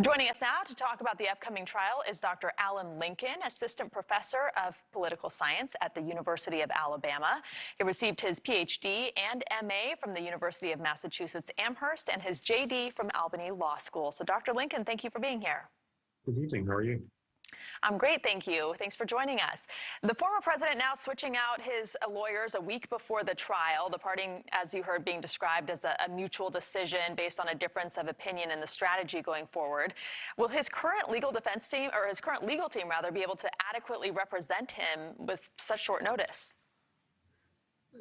Joining us now to talk about the upcoming trial is Dr. Alan Lincoln, Assistant Professor of Political Science at the University of Alabama. He received his PhD and MA from the University of Massachusetts Amherst and his JD from Albany Law School. So Dr. Lincoln, thank you for being here. Good evening. How are you? I'm great, thank you. Thanks for joining us. The former president now switching out his lawyers a week before the trial, the parting, as you heard, being described as a mutual decision based on a difference of opinion in the strategy going forward. Will his current legal defense team, or his current legal team rather, be able to adequately represent him with such short notice?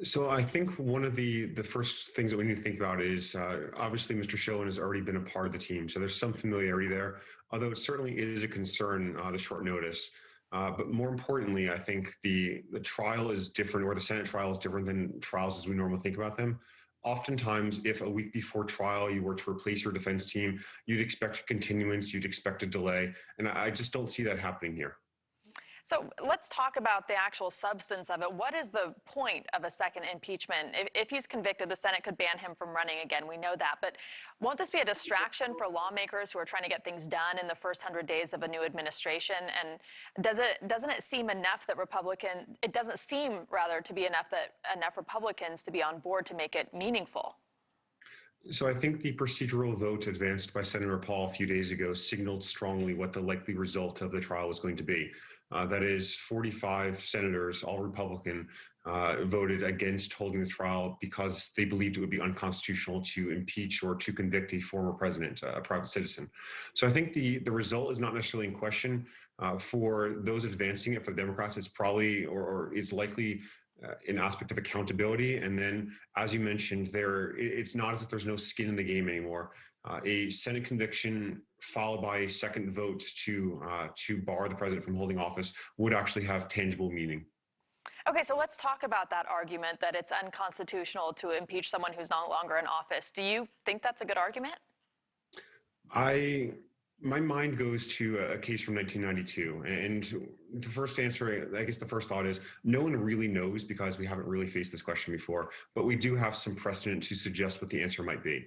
So I think one of the first things that we need to think about is obviously Mr. Schoen has already been a part of the team, so there's some familiarity there, although it certainly is a concern, the short notice. But more importantly, I think the trial is different, or the Senate trial is different than trials as we normally think about them. Oftentimes, if a week before trial you were to replace your defense team, you'd expect a continuance, you'd expect a delay, and I just don't see that happening here. So let's talk about the actual substance of it. What is the point of a second impeachment? If he's convicted, the Senate could ban him from running again. We know that. But won't this be a distraction for lawmakers who are trying to get things done in the first 100 days of a new administration? And doesn't it seem enough that it doesn't seem rather to be enough that enough Republicans to be on board to make it meaningful? So I think the procedural vote advanced by Senator Paul a few days ago signaled strongly what the likely result of the trial was going to be. That is, 45 senators, all Republican, voted against holding the trial because they believed it would be unconstitutional to impeach or to convict a former president, a private citizen. So I think the result is not necessarily in question. For those advancing it, for the Democrats, it's probably or it's likely an aspect of accountability. And then, as you mentioned, it's not as if there's no skin in the game anymore. A Senate conviction followed by a second vote to bar the president from holding office would actually have tangible meaning. Okay, so let's talk about that argument that it's unconstitutional to impeach someone who's no longer in office. Do you think that's a good argument? My mind goes to a case from 1992, and the first answer, I guess the first thought is, no one really knows because we haven't really faced this question before, but we do have some precedent to suggest what the answer might be.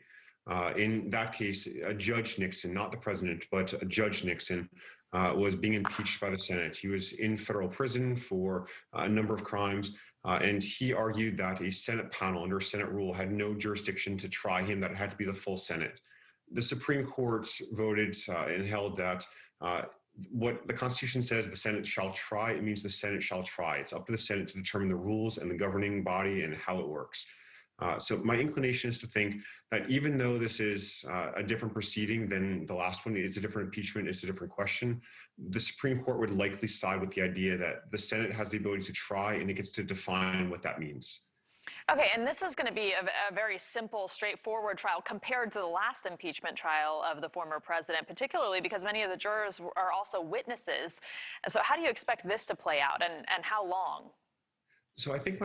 In that case, Judge Nixon, not the president, but Judge Nixon, was being impeached by the Senate. He was in federal prison for a number of crimes, and he argued that a Senate panel under Senate rule had no jurisdiction to try him, that it had to be the full Senate. The Supreme Court voted and held that what the Constitution says the Senate shall try, it means the Senate shall try. It's up to the Senate to determine the rules and the governing body and how it works. So my inclination is to think that even though this is a different proceeding than the last one, it's a different impeachment, it's a different question, the Supreme Court would likely side with the idea that the Senate has the ability to try and it gets to define what that means. Okay, and this is going to be a very simple, straightforward trial compared to the last impeachment trial of the former president, particularly because many of the jurors are also witnesses. And so how do you expect this to play out, and how long? So I think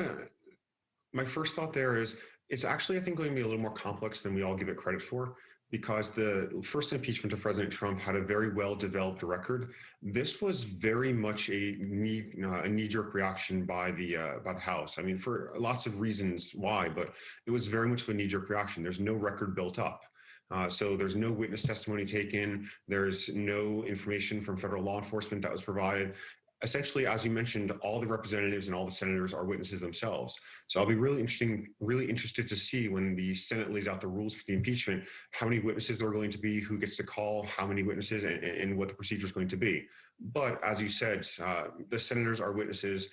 my first thought there is it's actually, I think, going to be a little more complex than we all give it credit for, because the first impeachment of President Trump had a very well-developed record. This was very much a knee-jerk reaction by the House. I mean, for lots of reasons why, but it was very much of a knee-jerk reaction. There's no record built up. So there's no witness testimony taken. There's no information from federal law enforcement that was provided. Essentially, as you mentioned, all the representatives and all the senators are witnesses themselves. So I'll be really interested to see when the Senate lays out the rules for the impeachment, how many witnesses there are going to be, who gets to call, how many witnesses, and what the procedure is going to be. But as you said, the senators are witnesses.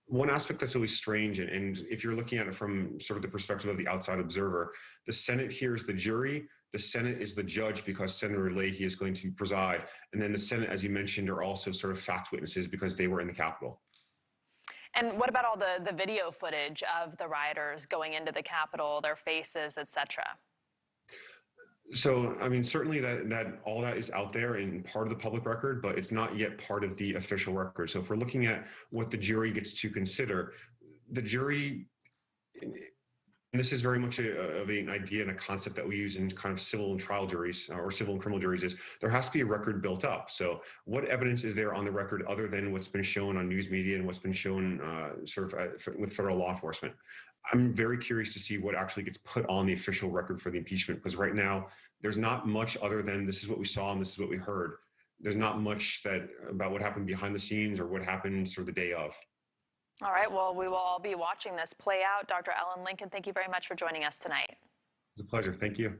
One aspect that's always strange, and if you're looking at it from sort of the perspective of the outside observer, the Senate hears the jury, the Senate is the judge because Senator Leahy is going to preside, and then the Senate, as you mentioned, are also sort of fact witnesses because they were in the Capitol. And what about all the video footage of the rioters going into the Capitol, their faces, et cetera? So, I mean, certainly that all that is out there and part of the public record, but it's not yet part of the official record. So if we're looking at what the jury gets to consider, the jury, and this is very much of an idea and a concept that we use in kind of civil and trial juries or civil and criminal juries, is there has to be a record built up. So what evidence is there on the record other than what's been shown on news media and what's been shown with federal law enforcement? I'm very curious to see what actually gets put on the official record for the impeachment, because right now there's not much other than this is what we saw and this is what we heard. There's not much that about what happened behind the scenes or what happened sort of the day of. All right, well, we will all be watching this play out. Dr. Ellen Lincoln, thank you very much for joining us tonight. It's a pleasure. Thank you.